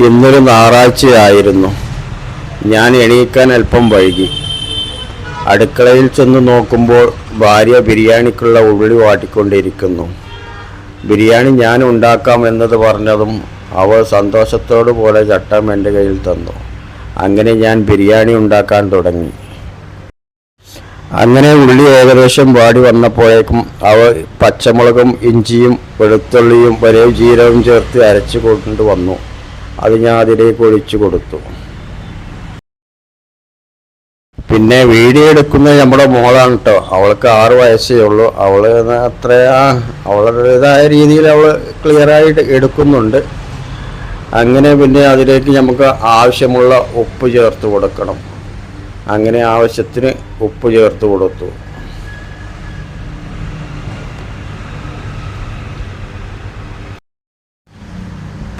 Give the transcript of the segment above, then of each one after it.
ഇന്നൊരു ഞായറാഴ്ചയായിരുന്നു. ഞാൻ എണീക്കാൻ അല്പം വൈകി. അടുക്കളയിൽ ചെന്ന് നോക്കുമ്പോൾ ഭാര്യ ബിരിയാണിക്കുള്ള ഉള്ളി വാട്ടിക്കൊണ്ടിരിക്കുന്നു. ബിരിയാണി ഞാൻ ഉണ്ടാക്കാം എന്നത് പറഞ്ഞതും അവൾ സന്തോഷത്തോടു പോലെ ചട്ടം എൻ്റെ കയ്യിൽ തന്നു. അങ്ങനെ ഞാൻ ബിരിയാണി ഉണ്ടാക്കാൻ തുടങ്ങി. അങ്ങനെ ഉള്ളി ഏകദേശം വാടി വന്നപ്പോഴേക്കും അവൾ പച്ചമുളകും ഇഞ്ചിയും വെളുത്തുള്ളിയും വലിയ ജീരകവും ചേർത്ത് അരച്ചു കൊണ്ടുവന്നു. അത് ഞാൻ അതിലേക്ക് ഒഴിച്ചു കൊടുത്തു. പിന്നെ വീഡിയോ എടുക്കുന്നത് നമ്മുടെ മോളാണ് കേട്ടോ. അവൾക്ക് 6 വയസ്സേ ഉള്ളൂ. അവളുടേതായ രീതിയിൽ അവൾ ക്ലിയറായിട്ട് എടുക്കുന്നുണ്ട്. അങ്ങനെ പിന്നെ അതിലേക്ക് നമുക്ക് ആവശ്യമുള്ള ഉപ്പ് ചേർത്ത് കൊടുക്കണം. അങ്ങനെ ആവശ്യത്തിന് ഉപ്പ് ചേർത്ത് കൊടുത്തു.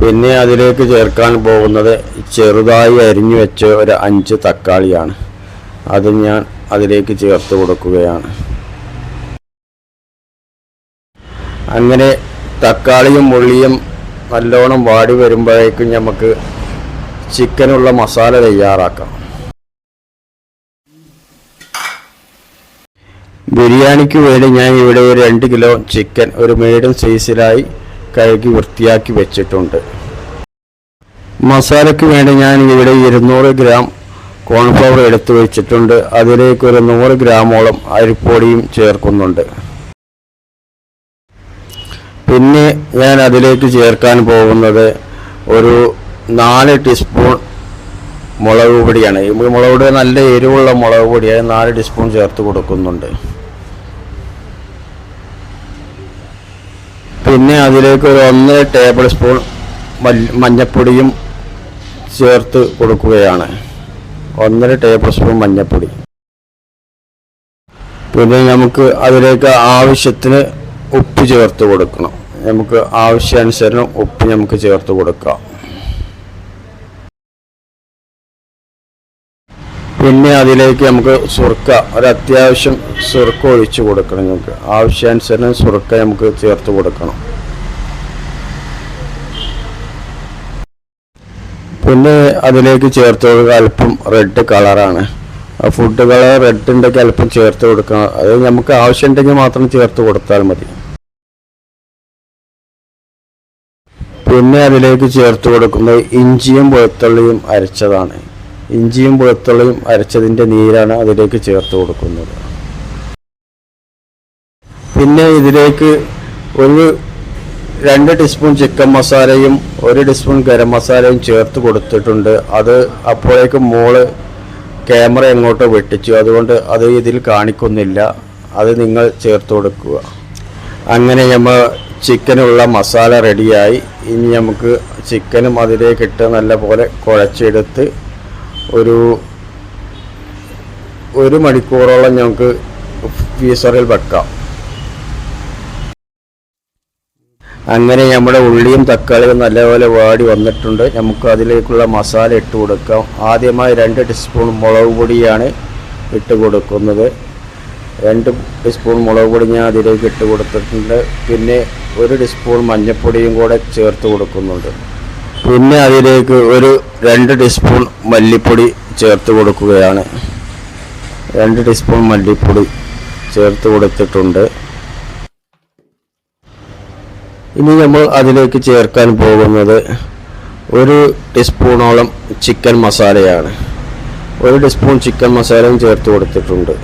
പിന്നെ അതിലേക്ക് ചേർക്കാൻ പോകുന്നത് ചെറുതായി അരിഞ്ഞു വെച്ച ഒരു 5 തക്കാളിയാണ്. അത് ഞാൻ അതിലേക്ക് ചേർത്ത് കൊടുക്കുകയാണ്. അങ്ങനെ തക്കാളിയും ഉള്ളിയും നല്ലോണം വാടി വരുമ്പോഴേക്കും നമുക്ക് ചിക്കനുള്ള മസാല തയ്യാറാക്കാം. ബിരിയാണിക്ക് വേണ്ടി ഞാൻ ഇവിടെ ഒരു 2 കിലോ ചിക്കൻ ഒരു മീഡിയം സൈസിലായി കഴുകി വൃത്തിയാക്കി വെച്ചിട്ടുണ്ട്. മസാലയ്ക്ക് വേണ്ടി ഞാൻ ഇവിടെ 200 ഗ്രാം കോൺഫ്ലവർ എടുത്തു വെച്ചിട്ടുണ്ട്. അതിലേക്ക് ഒരു 100 ഗ്രാമോളം അരിപ്പൊടിയും ചേർക്കുന്നുണ്ട്. പിന്നെ ഞാൻ അതിലേക്ക് ചേർക്കാൻ പോകുന്നത് ഒരു 4 ടീസ്പൂൺ മുളക് പൊടിയാണ്. ഈ മുളക് പൊടി നല്ല എരിവുള്ള മുളക് പൊടിയായി 4 ടീസ്പൂൺ ചേർത്ത് കൊടുക്കുന്നുണ്ട്. പിന്നെ അതിലേക്ക് ഒരു 1 ടേബിൾ സ്പൂൺ മഞ്ഞൾപ്പൊടിയും ചേർത്ത് കൊടുക്കുകയാണ്. 1 ടേബിൾ സ്പൂൺ മഞ്ഞൾപ്പൊടി. പിന്നെ നമുക്ക് അതിലേക്ക് ആവശ്യത്തിന് ഉപ്പ് ചേർത്ത് കൊടുക്കണം. നമുക്ക് ആവശ്യാനുസരണം ഉപ്പ് നമുക്ക് ചേർത്ത് കൊടുക്കാം. പിന്നെ അതിലേക്ക് നമുക്ക് സുർക്ക ഒരത്യാവശ്യം സുർക്ക ഒഴിച്ചു കൊടുക്കണം. നമുക്ക് ആവശ്യാനുസരണം സുർക്ക നമുക്ക് ചേർത്ത് കൊടുക്കണം. പിന്നെ അതിലേക്ക് ചേർത്ത് കൊടുക്കുക അല്പം റെഡ് കളറാണ്. ഫുഡ് കളർ റെഡ് ഉണ്ടെങ്കിൽ അല്പം ചേർത്ത് കൊടുക്കണം. അത് നമുക്ക് ആവശ്യമുണ്ടെങ്കിൽ മാത്രം ചേർത്ത് കൊടുത്താൽ മതി. പിന്നെ അതിലേക്ക് ചേർത്ത് കൊടുക്കുന്നത് ഇഞ്ചിയും വെളുത്തുള്ളിയും അരച്ചതാണ്. ഇഞ്ചിയും വെളുത്തുള്ളിയും അരച്ചതിൻ്റെ നീരാണ് അതിലേക്ക് ചേർത്ത് കൊടുക്കുന്നത്. പിന്നെ ഇതിലേക്ക് ഒരു 2 ടീസ്പൂൺ ചിക്കൻ മസാലയും 1 ടീസ്പൂൺ ഗരം മസാലയും ചേർത്ത് കൊടുത്തിട്ടുണ്ട്. അത് അപ്പോഴേക്കും മോള് ക്യാമറ എങ്ങോട്ടോ വെട്ടിച്ചു, അതുകൊണ്ട് അത് ഇതിൽ കാണിക്കുന്നില്ല. അത് നിങ്ങൾ ചേർത്ത് കൊടുക്കുക. അങ്ങനെ നമ്മൾ ചിക്കനുള്ള മസാല റെഡിയായി. ഇനി നമുക്ക് ചിക്കനും അതിലേക്കിട്ട് നല്ലപോലെ കുഴച്ചെടുത്ത് ഒരു മണിക്കൂറോളം നമുക്ക് ഫ്രീസറിൽ വെക്കാം. അങ്ങനെ നമ്മുടെ ഉള്ളിയും തക്കാളിയും നല്ലപോലെ വാടി വന്നിട്ടുണ്ട്. നമുക്ക് അതിലേക്കുള്ള മസാല ഇട്ട് കൊടുക്കാം. ആദ്യമായി 2 ടീസ്പൂൺ മുളക് പൊടിയാണ് ഇട്ട് കൊടുക്കുന്നത്. 2 ടീസ്പൂൺ മുളക് പൊടി ഞാൻ അതിലേക്ക് ഇട്ട് കൊടുത്തിട്ടുണ്ട്. പിന്നെ 1 ടീസ്പൂൺ മഞ്ഞൾപ്പൊടിയും കൂടെ ചേർത്ത് കൊടുക്കുന്നുണ്ട്. പിന്നെ അതിലേക്ക് ഒരു 2 ടീസ്പൂൺ മല്ലിപ്പൊടി ചേർത്ത് കൊടുക്കുകയാണ്. 2 ടീസ്പൂൺ മല്ലിപ്പൊടി ചേർത്ത് കൊടുത്തിട്ടുണ്ട്. ഇനി നമ്മൾ അതിലേക്ക് ചേർക്കാൻ പോകുന്നത് 1 ടീസ്പൂണോളം ചിക്കൻ മസാലയാണ്. 1 ടീസ്പൂൺ ചിക്കൻ മസാലയും ചേർത്ത് കൊടുത്തിട്ടുണ്ട്.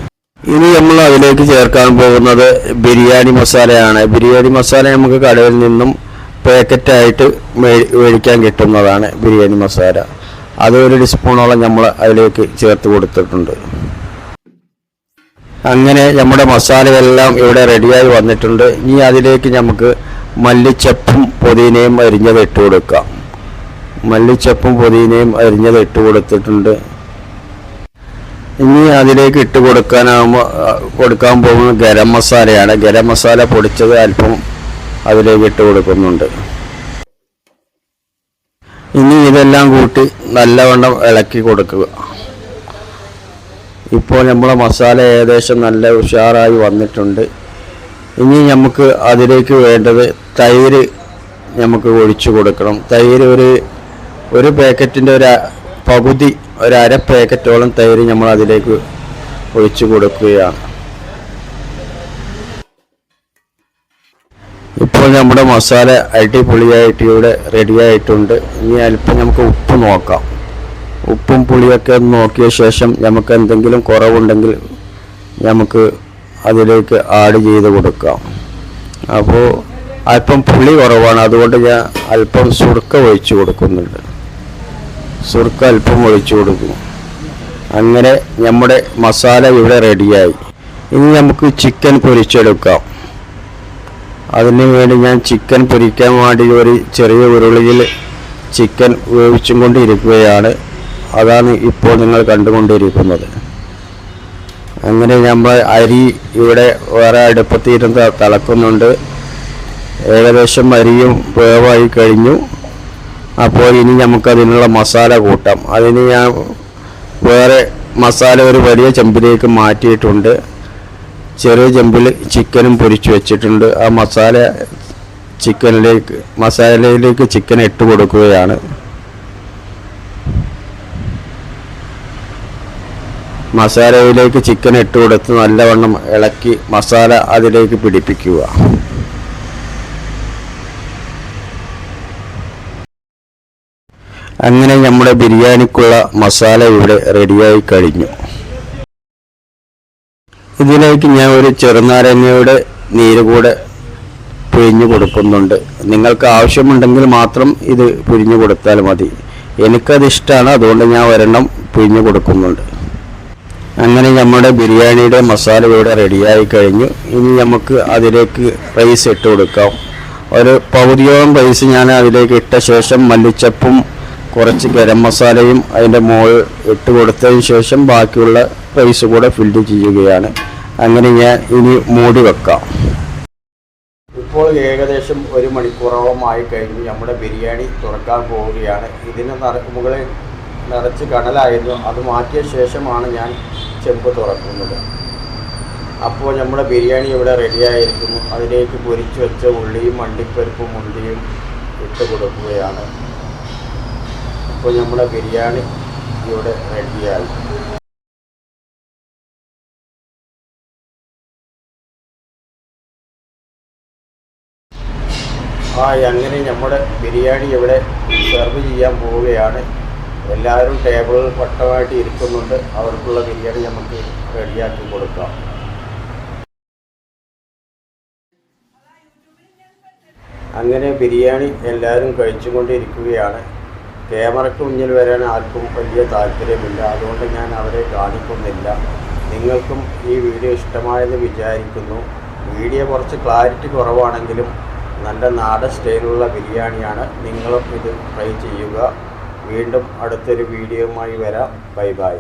ഇനി നമ്മൾ അതിലേക്ക് ചേർക്കാൻ പോകുന്നത് ബിരിയാണി മസാലയാണ്. ബിരിയാണി മസാല നമുക്ക് കടയിൽ നിന്നും പാക്കറ്റായിട്ട് മേടിക്കാൻ കിട്ടുന്നതാണ് ബിരിയാണി മസാല. അത് 1 ടീസ്പൂണോളം നമ്മൾ അതിലേക്ക് ചേർത്ത് കൊടുത്തിട്ടുണ്ട്. അങ്ങനെ നമ്മുടെ മസാലയെല്ലാം ഇവിടെ റെഡിയായി വന്നിട്ടുണ്ട്. ഇനി അതിലേക്ക് നമുക്ക് മല്ലിച്ചപ്പും പുതിനയും അരിഞ്ഞത് ഇട്ട് കൊടുക്കാം. മല്ലിച്ചപ്പും പുതിനയും അരിഞ്ഞത് ഇട്ട് കൊടുത്തിട്ടുണ്ട്. ഇനി അതിലേക്ക് ഇട്ട് കൊടുക്കാൻ പോകുന്നത് ഗരം മസാലയാണ്. ഗരം മസാല പൊടിച്ചത് അല്പം അതിലേക്ക് ഇട്ട് കൊടുക്കുന്നുണ്ട്. ഇനി ഇതെല്ലാം കൂട്ടി നല്ലവണ്ണം ഇളക്കി കൊടുക്കുക. ഇപ്പോൾ നമ്മളെ മസാല ഏകദേശം നല്ല ഉഷാറായി വന്നിട്ടുണ്ട്. ഇനി നമുക്ക് അതിലേക്ക് വേണ്ടത് തൈര് നമുക്ക് ഒഴിച്ചു കൊടുക്കണം. തൈര് ഒരു ഒരു പാക്കറ്റിൻ്റെ പകുതി അര പാക്കറ്റോളം തൈര് നമ്മൾ അതിലേക്ക് ഒഴിച്ചു കൊടുക്കുകയാണ്. ഇപ്പോൾ നമ്മുടെ മസാല അടിപൊളിയായിട്ട് ഇവിടെ റെഡിയായിട്ടുണ്ട്. ഇനി അല്പം നമുക്ക് ഉപ്പ് നോക്കാം. ഉപ്പും പുളിയൊക്കെ നോക്കിയ ശേഷം നമുക്ക് എന്തെങ്കിലും കുറവുണ്ടെങ്കിൽ നമുക്ക് അതിലേക്ക് ആഡ് ചെയ്ത് കൊടുക്കാം. അപ്പോൾ അല്പം പുളി കുറവാണ്, അതുകൊണ്ട് ഞാൻ അല്പം സുർക്ക ഒഴിച്ചു കൊടുക്കുന്നുണ്ട്. സുർക്ക അല്പം ഒഴിച്ചു കൊടുക്കും. അങ്ങനെ നമ്മുടെ മസാല ഇവിടെ റെഡിയായി. ഇനി നമുക്ക് ചിക്കൻ പൊരിച്ചെടുക്കാം. അതിനു വേണ്ടി ഞാൻ ചിക്കൻ പൊരിക്കാൻ വേണ്ടി ഒരു ചെറിയ ഉരുളിയിൽ ചിക്കൻ വേവിച്ചും കൊണ്ടിരിക്കുകയാണ്. അതാണ് ഇപ്പോൾ നിങ്ങൾ കണ്ടുകൊണ്ടിരിക്കുന്നത്. അങ്ങനെ നമ്മൾ അരി ഇവിടെ വേറെ അടുപ്പത്തിരുന്ന് തിളക്കുന്നുണ്ട്. ഏകദേശം അരിയും വേവായി കഴിഞ്ഞു. അപ്പോൾ ഇനി നമുക്കതിനുള്ള മസാല കൂട്ടാം. അതിന് ഞാൻ വേറെ മസാല ഒരു വലിയ ചെമ്പിലേക്ക് മാറ്റിയിട്ടുണ്ട്. ചെറിയ ചെമ്പിൽ ചിക്കനും പൊരിച്ചു വെച്ചിട്ടുണ്ട്. ആ മസാലയിലേക്ക് ചിക്കൻ ഇട്ട് കൊടുക്കുകയാണ്. മസാലയിലേക്ക് ചിക്കൻ ഇട്ട് കൊടുത്ത് നല്ലവണ്ണം ഇളക്കി മസാല അതിലേക്ക് പിടിപ്പിക്കുക. അങ്ങനെ നമ്മുടെ ബിരിയാണിക്കുള്ള മസാല ഇവിടെ റെഡിയായി കഴിഞ്ഞു. ഇതിലേക്ക് ഞാൻ ഒരു ചെറുനാരങ്ങയുടെ നീര് കൂടെ പിഴിഞ്ഞു കൊടുക്കുന്നുണ്ട്. നിങ്ങൾക്ക് ആവശ്യമുണ്ടെങ്കിൽ മാത്രം ഇത് പിഴിഞ്ഞു കൊടുത്താൽ മതി. എനിക്കത് ഇഷ്ടമാണ്, അതുകൊണ്ട് ഞാൻ ഒരെണ്ണം പിഴിഞ്ഞു കൊടുക്കുന്നുണ്ട്. അങ്ങനെ നമ്മുടെ ബിരിയാണിയുടെ മസാല ഇവിടെ റെഡിയായി കഴിഞ്ഞു. ഇനി നമുക്ക് അതിലേക്ക് റൈസ് ഇട്ട് കൊടുക്കാം. ഒരു പകുതിയോളം റൈസ് ഞാൻ അതിലേക്ക് ഇട്ട ശേഷം മല്ലിച്ചപ്പും കുറച്ച് ഗരം മസാലയും അതിൻ്റെ മുകളിൽ ഇട്ട് കൊടുത്തതിന് ശേഷം ബാക്കിയുള്ള റൈസ് കൂടെ ഫില്ല് ചെയ്യുകയാണ്. അങ്ങനെ ഞാൻ ഇനി മൂടി വെക്കാം. ഇപ്പോൾ ഏകദേശം 1 മണിക്കൂറോളമായി കഴിഞ്ഞു. നമ്മുടെ ബിരിയാണി തുറക്കാൻ പോവുകയാണ്. ഇതിന് മുകളിൽ നിറച്ച് കനലായിരുന്നു. അത് മാറ്റിയ ശേഷമാണ് ഞാൻ ചെമ്പ് തുറക്കുന്നത്. അപ്പോൾ നമ്മുടെ ബിരിയാണി ഇവിടെ റെഡിയായിരിക്കുന്നു. അതിലേക്ക് പൊരിച്ചു വെച്ച ഉള്ളിയും അണ്ടിപ്പരിപ്പും മുന്തിയും ഇട്ട് കൊടുക്കുകയാണ്. അപ്പോൾ നമ്മുടെ ബിരിയാണി ഇവിടെ റെഡിയായി. അങ്ങനെ നമ്മുടെ ബിരിയാണി ഇവിടെ സെർവ് ചെയ്യാൻ പോവുകയാണ്. എല്ലാവരും ടേബിളിൽ വട്ടമായിട്ട് ഇരിക്കുന്നുണ്ട്. അവർക്കുള്ള ബിരിയാണി നമുക്ക് റെഡിയാക്കി കൊടുക്കാം. അങ്ങനെ ബിരിയാണി എല്ലാവരും കഴിച്ചുകൊണ്ടിരിക്കുകയാണ്. ക്യാമറയ്ക്ക് മുന്നിൽ വരാൻ ആർക്കും വലിയ താല്പര്യമില്ല, അതുകൊണ്ട് ഞാൻ അവരെ കാണിക്കുന്നില്ല. നിങ്ങൾക്കും ഈ വീഡിയോ ഇഷ്ടമായെന്ന് വിചാരിക്കുന്നു. വീഡിയോ കുറച്ച് ക്ലാരിറ്റി കുറവാണെങ്കിലും നല്ല നാടൻ സ്റ്റൈലുള്ള ബിരിയാണിയാണ്. നിങ്ങളും ഇത് ട്രൈ ചെയ്യുക. വീണ്ടും അടുത്തൊരു വീഡിയോയുമായി വരാം. Bye bye.